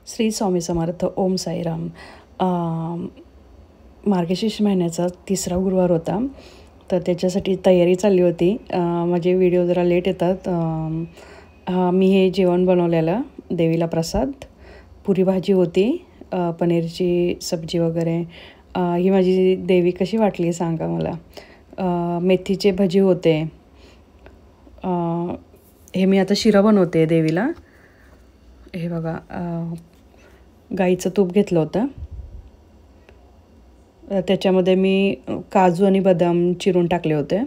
श्री स्वामी समर्थ. ओम साईराम. मार्गशीर्ष महिन्याचा तिसरा गुरुवार होता, तर त्याच्यासाठी तयारी चालली होती. माझे व्हिडिओ जरा लेट येतात. मी हे जेवण बनवलेलं देवीला प्रसाद, पुरी भाजी होती, पनीरची सब्जी वगैरे. ही माझी देवी कशी वाटली सांगा मला. मेथीचे भजी होते. हे मी आता शिरा बनवते देवीला. हे बघा, गाईचं तूप घेतलं होतं, त्याच्यामध्ये मी काजू आणि बदाम चिरून टाकले होते.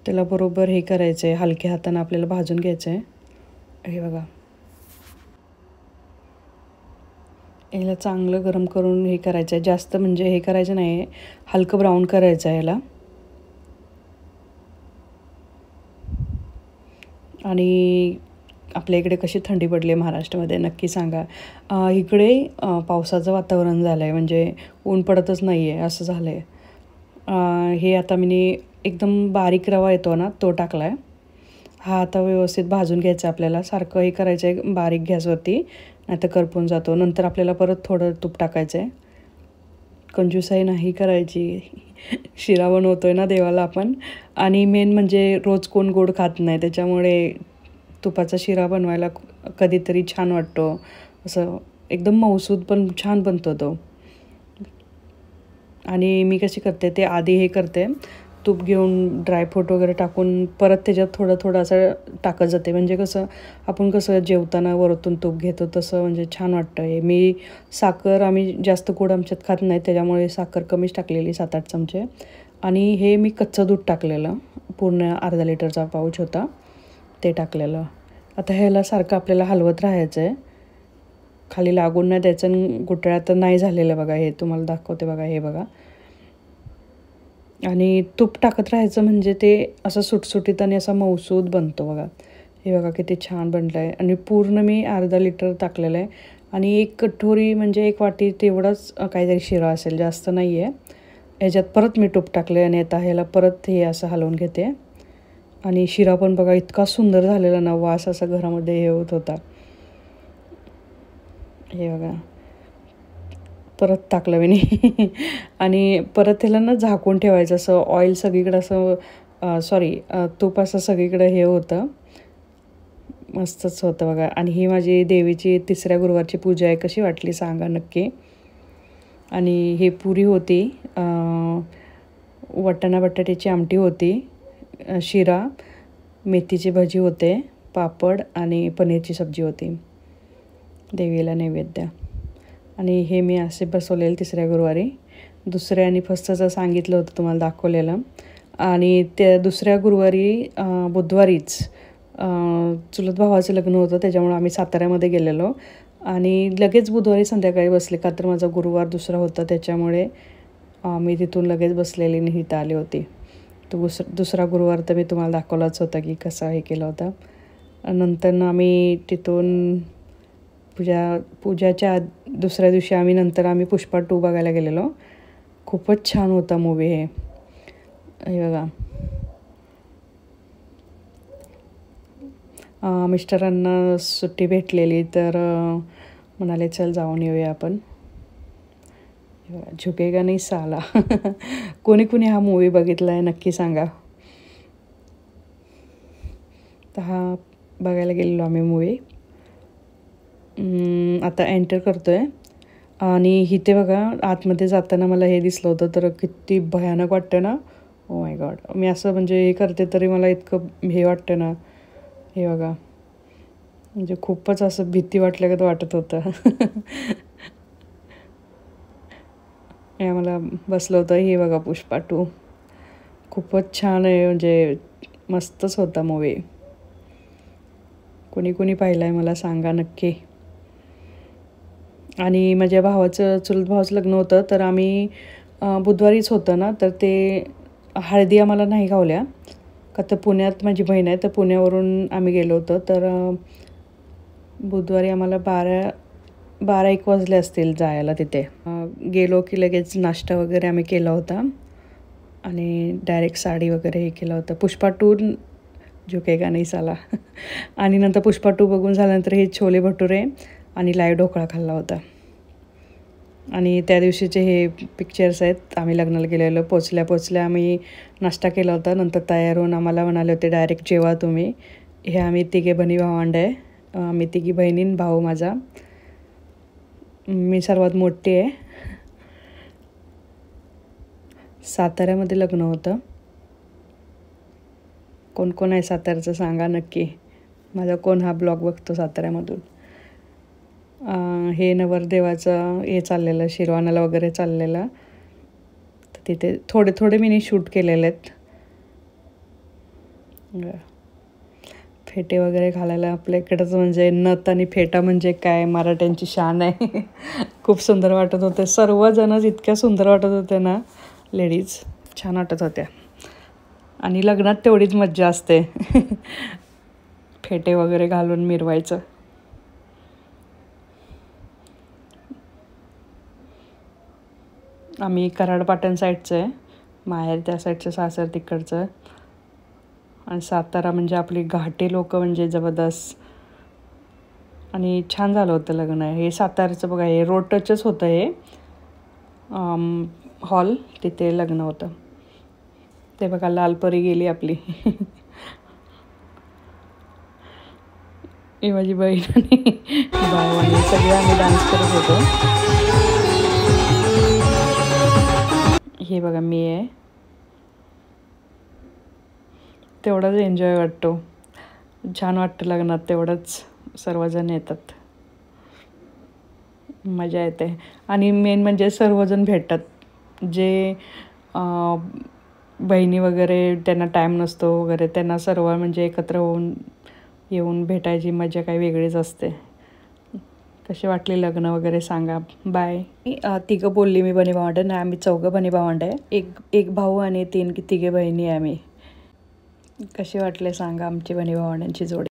त्याला बरोबर हे करायचं आहे, हलक्या हातानं आपल्याला भाजून घ्यायचं आहे. हे बघा, याला चांगलं गरम करून हे करायचं आहे. जास्त म्हणजे हे करायचं नाही, हलकं ब्राऊन करायचं आहे याला. आणि आपल्या इकडे कशी थंडी पडली आहे महाराष्ट्रामध्ये नक्की सांगा. इकडे पावसाचं वातावरण झालं आहे, म्हणजे ऊन पडतच नाही आहे असं झालं आहे. हे आता मी एकदम बारीक रवा येतो ना, तो टाकला आहे. हा आता व्यवस्थित भाजून घ्यायचा आपल्याला. सारखं हे करायचं आहे बारीक गॅसवरती, नाही तर करपून जातो. नंतर आपल्याला परत थोडं तूप टाकायचं आहे. कंजूसाई नाही करायची. शिरा बनवतो आहे ना देवाला आपण. आणि मेन म्हणजे रोज कोण गोड खात नाही, त्याच्यामुळे तुपाचा शिरा बनवायला कधीतरी छान वाटतो. असं एकदम मऊसूद पण छान बनतो तो. आणि मी कशी करते ते आधी हे करते, तूप घेऊन ड्रायफ्रूट वगैरे टाकून परत त्याच्यात थोडं थोडं असं टाकत जाते. म्हणजे कसं आपण कसं जेवताना वरतून तूप घेतो तसं म्हणजे छान वाटतं. हे मी साखर, आम्ही जास्त गोड आमच्यात खात नाही, त्याच्यामुळे साखर कमीच टाकलेली, 7-8 चमचे. आणि हे मी कच्चं दूध टाकलेलं, पूर्ण अर्धा लिटरचा पाऊच होता ते टाकलेलं. आता ह्याला सारखं आपल्याला हलवत राहायचं आहे, खाली लागून नाही द्यायचं. आणि गुठळ्या तर नाही झालेलं बघा, हे तुम्हाला दाखवते बघा. हे बघा, आणि तूप टाकत राहायचं म्हणजे ते असं सुटसुटीत आणि असा मऊसूद बनतो बघा. हे बघा किती छान बनलं आहे. आणि पूर्ण मी अर्धा लिटर टाकलेलं आहे. आणि एक कटोरी म्हणजे 1 वाटी तेवढाच काहीतरी शिरा असेल, जास्त नाही आहे. ह्याच्यात परत मी तूप टाकले आणि आता ह्याला परत हे असं हलवून घेते. आणि शिरा पण बघा इतका सुंदर झालेला ना, वास असा घरामध्ये हे होत होता. हे बघा, परत टाकलं मी. आणि परत त्याला ना झाकून ठेवायचं, असं ऑइल सगळीकडं असं तूप असं सगळीकडं हे होतं, मस्तच होतं बघा. आणि ही माझी देवीची तिसऱ्या गुरुवारची पूजा आहे. कशी वाटली सांगा नक्की. आणि हे पुरी होती, वाटाणा बटाट्याची आमटी होती, शिरा, मेथीची भजी होते, पापड आणि पनीरची सब्जी होती देवीला नैवेद्य. आणि हे मी असे बसवलेलं तिसऱ्या गुरुवारी. दुसऱ्या आणि फर्स्टचं सांगितलं होतं तुम्हाला, दाखवलेलं. आणि त्या दुसऱ्या गुरुवारी बुधवारीच चुलत भावाचं लग्न होतं, त्याच्यामुळे आम्ही साताऱ्यामध्ये गेलेलो. आणि लगेच बुधवारी संध्याकाळी बसले, का तर माझा गुरुवार दुसरा होता, त्याच्यामुळे मी तिथून लगेच बसलेली आणि इथं आली होती. तो दुसरा गुरुवार तर मी तुम्हाला दाखवलाच होता की कसा हे केला होता. नंतर आम्ही तिथून पूजाच्या दुसऱ्या दिवशी आम्ही पुष्पा 2 बघायला गेलेलो. खूपच छान होता मूवी हे. हे बघा, मिस्टरांना सुट्टी भेटलेली तर म्हणाले चल जाऊन येऊया आपण. झुकेगा नहीं साला. कोणी कोणी हा मूवी बघितला आहे नक्की सांगा. तर हा बघायला गेलेलो आम्ही मूवी. आता एंटर करतो आहे. आणि इथे बघा, आतमध्ये जाताना मला हे दिसलं होतं, तर किती भयानक वाटतं ना. ओ माय गॉड, मी असं म्हणजे हे करते तरी मला इतकं हे वाटतं ना. हे बघा, म्हणजे खूपच असं भीती वाटल्यागत वाटत होतं. हे आम्हाला बसलं होतं. हे बघा, पुष्पा 2 खूपच छान आहे, म्हणजे मस्तच होता मूवी. कोणी कोणी पाहिला आहे मला सांगा नक्की. आणि माझ्या चुलत भावाचं लग्न होतं, तर आम्ही बुधवारीच होतं ना, तर ते हळदी आम्हाला नाही गावल्या, का तर पुण्यात माझी बहीण आहे, तर पुण्यावरून आम्ही गेलो होतो. तर बुधवारी आम्हाला 12-1 वाजले असतील जायला तिथे. गेलो की लगेच नाश्ता वगैरे आम्ही केला होता आणि डायरेक्ट साडी वगैरे हे केलं होतं. पुष्पा 2 झुकेगा नहीं साला. आणि नंतर पुष्पा 2 बघून झाल्यानंतर हे छोले भटुरे आणि लाईव्ह ढोकळा खाल्ला होता. आणि त्या दिवशीचे हे पिक्चर्स आहेत. आम्ही लग्नाला गेलेलो. पोचल्या आम्ही नाश्ता केला होता. नंतर तयार होऊन आम्हाला म्हणाले होते डायरेक्ट जेवा तुम्ही. हे आम्ही तिघे बहिणी भावंड आहे. आम्ही तिघी बहिणीन भाऊ माझा. मी सर्वात मोठी आहे. साताऱ्यामध्ये लग्न होतं. कोण कोण आहे साताऱ्याचं सांगा नक्की. माझा कोण हा ब्लॉग बघतो साताऱ्यामधून. हे नवरदेवाचं हे चाललेलं शिरवानाला वगैरे चाललेलं. तर तिथे थोडे थोडे मी शूट केलेले आहेत. फेटे वगैरे घालायला आपल्या इकडंच म्हणजे नथ आणि फेटा म्हणजे काय मराठ्यांची शान आहे. खूप सुंदर वाटत होते. सर्वजणच इतक्या सुंदर वाटत होते ना. लेडीज छान वाटत होत्या. आणि लग्नात तेवढीच मज्जा असते. फेटे वगैरे घालून मिरवायचं. आम्ही कराड पाटण साईडचं आहे. माहेर त्या साईडचं, सासर तिकडचं. आणि सातारा म्हणजे आपली घाटी लोक म्हणजे जबरदस्त. आणि छान झालं होतं लग्न. हे साताऱ्याचं बघा, हे रोड टचच होतं. हे हॉल तिथे लग्न होतं. ते बघा लालपरी गेली आपली. ही माझी बहीण आणि भाऊ आणि सगळे आम्ही डान्स करत होतो. हे बघा मी आहे. तेवढाच एन्जॉय वाटतो. छान वाटतं लग्नात. तेवढंच सर्वजण येतात. मजा येते. आणि मेन म्हणजे सर्वजण भेटतात. जे बहिणी वगैरे त्यांना टाईम नसतो वगैरे, त्यांना सर्व म्हणजे एकत्र होऊन येऊन भेटायची मजा काही वेगळीच असते. कशी वाटली लग्न वगैरे सांगा. बाय. तिघं बोलली मी बहिणी भावंड नाही, आम्ही चौघं बहिणी भावंड आहे. एक भाऊ आणि तिघे बहिणी आहे आम्ही. कशी वाटले सांगा आमची बहिणी भावंडांची जोडी.